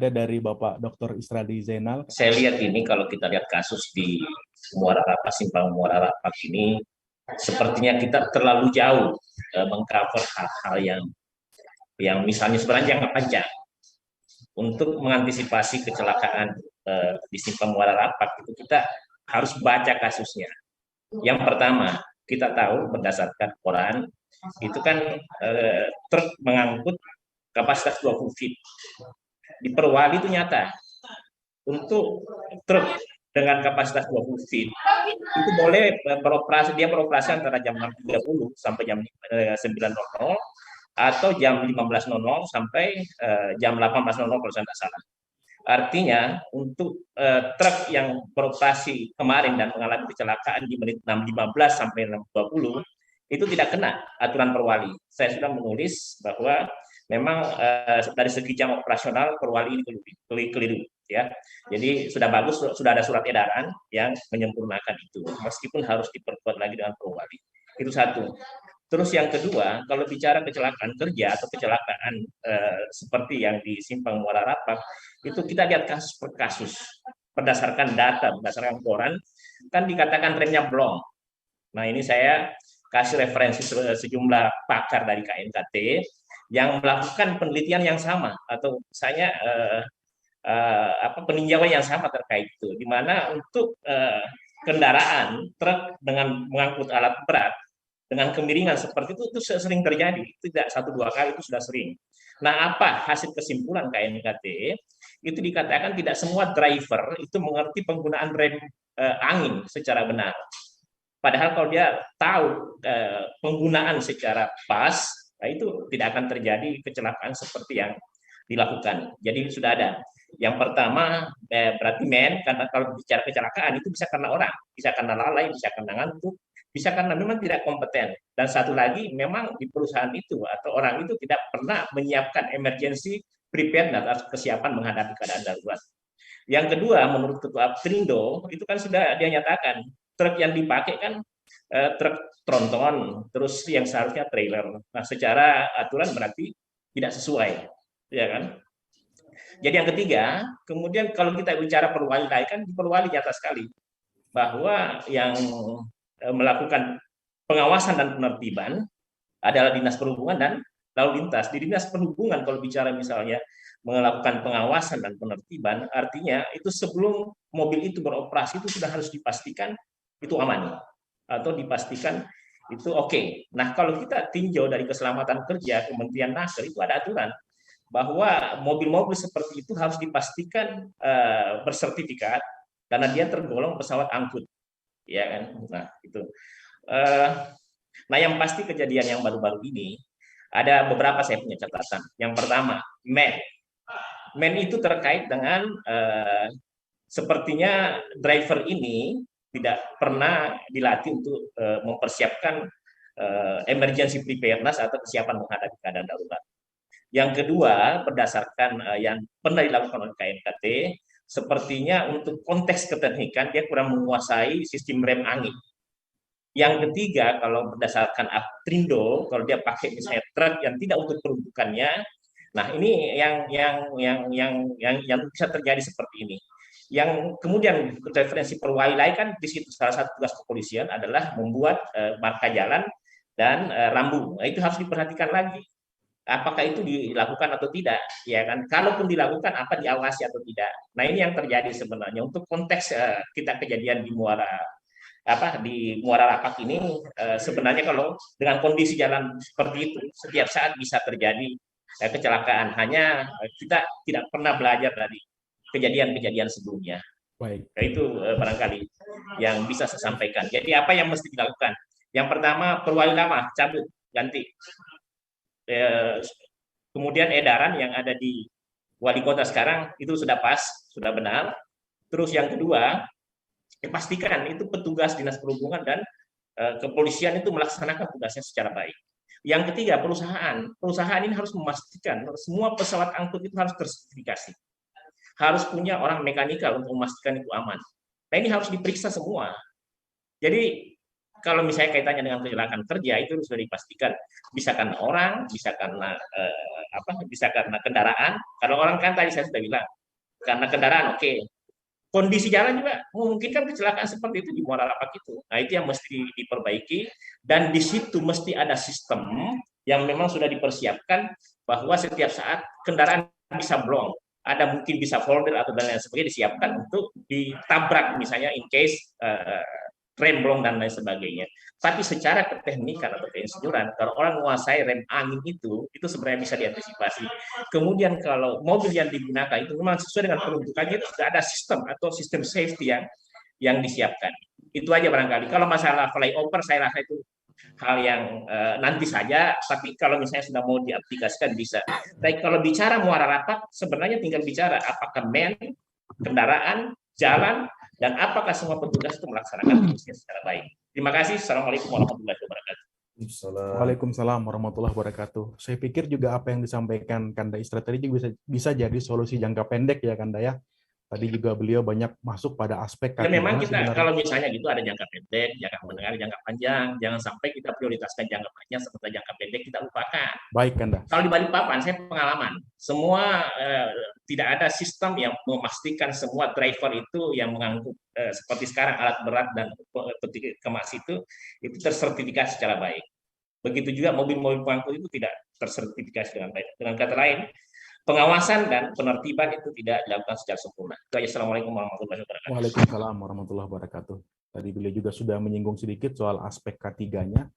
ada dari Bapak Dr. Isradi Zainal. Saya lihat ini kalau kita lihat kasus di Muara Rapak, Simpang Muara Rapak ini, sepertinya kita terlalu jauh mengcover hal-hal yang misalnya sebenarnya jangka panjang untuk mengantisipasi kecelakaan di Simpang Muara Rapak itu kita harus baca kasusnya. Yang pertama, kita tahu berdasarkan koran itu kan truk mengangkut kapasitas 20 feet. Di Perwali itu nyata untuk truk dengan kapasitas 20 feet itu boleh beroperasi, dia beroperasi antara jam 6.30 sampai jam 9.00 atau jam 15.00 sampai jam 18.00 kalau saya tidak salah. Artinya untuk truk yang beroperasi kemarin dan mengalami kecelakaan di menit 6.15 sampai 6.20 itu tidak kena aturan Perwali. Saya sudah menulis bahwa memang dari segi jam operasional Perwali ini keliru ya. Jadi sudah bagus, sudah ada surat edaran yang menyempurnakan itu, meskipun harus diperkuat lagi dengan Perwali. Itu satu. Terus yang kedua, kalau bicara kecelakaan kerja atau kecelakaan seperti yang di Simpang Muara Rapak, itu kita lihat kasus per kasus berdasarkan data, berdasarkan koran, kan dikatakan remnya blong. Nah ini saya kasih referensi sejumlah pakar dari KNKT yang melakukan penelitian yang sama atau misalnya peninjauan yang sama terkait itu, di mana untuk kendaraan truk dengan mengangkut alat berat dengan kemiringan seperti itu sering terjadi, tidak 1-2 kali, itu sudah sering. Nah, apa hasil kesimpulan KNKT? Itu dikatakan tidak semua driver itu mengerti penggunaan rem angin secara benar. Padahal kalau dia tahu penggunaan secara pas, nah itu tidak akan terjadi kecelakaan seperti yang dilakukan. Jadi sudah ada. Yang pertama berarti karena kalau bicara kecelakaan itu bisa karena orang, bisa karena lalai, bisa karena ngantuk, bisa karena memang tidak kompeten. Dan satu lagi, memang di perusahaan itu atau orang itu tidak pernah menyiapkan emergency preparedness atau kesiapan menghadapi keadaan darurat. Yang kedua, menurut Ketua Aprindo itu kan sudah dia nyatakan truk yang dipakai kan truk tronton, terus yang seharusnya trailer. Nah, secara aturan berarti tidak sesuai, ya kan? Jadi yang ketiga, kemudian kalau kita bicara Perwali, kan di Perwali nyata sekali bahwa yang melakukan pengawasan dan penertiban adalah Dinas Perhubungan dan Lalu Lintas. Di Dinas Perhubungan kalau bicara misalnya melakukan pengawasan dan penertiban, artinya itu sebelum mobil itu beroperasi itu sudah harus dipastikan itu aman atau dipastikan itu oke. Nah, kalau kita tinjau dari keselamatan kerja Kementerian Nasdem itu ada aturan bahwa mobil-mobil seperti itu harus dipastikan bersertifikat karena dia tergolong pesawat angkut, ya kan? Nah, itu. Nah, yang pasti kejadian yang baru-baru ini ada beberapa saya punya catatan. Yang pertama, men itu terkait dengan sepertinya driver ini tidak pernah dilatih untuk mempersiapkan emergency preparedness atau kesiapan menghadapi keadaan darurat. Yang kedua, berdasarkan yang pernah dilakukan oleh KNKT, sepertinya untuk konteks keteknikan dia kurang menguasai sistem rem angin. Yang ketiga, kalau berdasarkan Aprindo, kalau dia pakai misalnya truk yang tidak untuk peruntukannya, nah ini yang bisa terjadi seperti ini. Yang kemudian referensi Perwali kan di situ salah satu tugas kepolisian adalah membuat marka jalan dan rambu. Nah, itu harus diperhatikan lagi. Apakah itu dilakukan atau tidak, ya kan? Kalaupun dilakukan, apa diawasi atau tidak? Nah, ini yang terjadi sebenarnya untuk konteks kita kejadian di Muara Rapak ini sebenarnya kalau dengan kondisi jalan seperti itu setiap saat bisa terjadi kecelakaan. Hanya kita tidak pernah belajar dari kejadian-kejadian sebelumnya. Baik. Nah, itu barangkali yang bisa saya sampaikan. Jadi apa yang mesti dilakukan? Yang pertama, Perwali lama cabut, ganti. Kemudian edaran yang ada di wali kota sekarang itu sudah pas, sudah benar. Terus yang kedua, pastikan itu petugas Dinas Perhubungan dan kepolisian itu melaksanakan tugasnya secara baik. Yang ketiga, perusahaan ini harus memastikan semua pesawat angkut itu harus tersertifikasi, harus punya orang mekanikal untuk memastikan itu aman. Nah, ini harus diperiksa semua. Jadi kalau misalnya kaitannya dengan kecelakaan kerja itu sudah dipastikan bisa karena orang, bisa karena bisa karena kendaraan. Kalau orang kan tadi saya sudah bilang karena kendaraan, oke. Kondisi jalan juga memungkinkan kecelakaan seperti itu di Muara Rapak itu. Nah, itu yang mesti diperbaiki dan di situ mesti ada sistem yang memang sudah dipersiapkan bahwa setiap saat kendaraan bisa blong, ada mungkin bisa folder atau dan lain sebagainya disiapkan untuk ditabrak misalnya in case rem blong dan lain sebagainya. Tapi secara keteknikan atau keinsinyuran, kalau orang menguasai rem angin itu sebenarnya bisa diantisipasi. Kemudian kalau mobil yang digunakan itu memang sesuai dengan peruntukannya, itu sudah ada sistem atau sistem safety yang disiapkan. Itu aja barangkali. Kalau masalah flyover, saya rasa itu hal yang nanti saja, tapi kalau misalnya sudah mau diaplikasikan bisa. Tapi kalau bicara Muara Rapak, sebenarnya tinggal bicara apakah kendaraan, jalan, dan apakah semua petugas itu melaksanakan tugasnya secara baik. Terima kasih. Assalamualaikum warahmatullahi wabarakatuh. Waalaikumsalam warahmatullahi wabarakatuh. Saya pikir juga apa yang disampaikan Kanda Isra tadi juga bisa jadi solusi jangka pendek ya Kanda ya. Tadi juga beliau banyak masuk pada aspek Ya memang kita sebenarnya. kalau misalnya gitu ada jangka pendek, jangka menengah, jangka panjang. Jangan sampai kita prioritaskan jangka panjang sementara jangka pendek kita lupakan. Baik Kanda. Kalau di Balikpapan saya pengalaman, semua tidak ada sistem yang memastikan semua driver itu yang mengangkut seperti sekarang alat berat dan peti kemas itu tersertifikasi secara baik. Begitu juga mobil-mobil pengangkut itu tidak tersertifikasi dengan baik. Dengan kata lain, pengawasan dan penertiban itu tidak dilakukan secara sempurna. Itu aja. Assalamualaikum warahmatullahi wabarakatuh. Waalaikumsalam warahmatullahi wabarakatuh. Tadi beliau juga sudah menyinggung sedikit soal aspek K3-nya.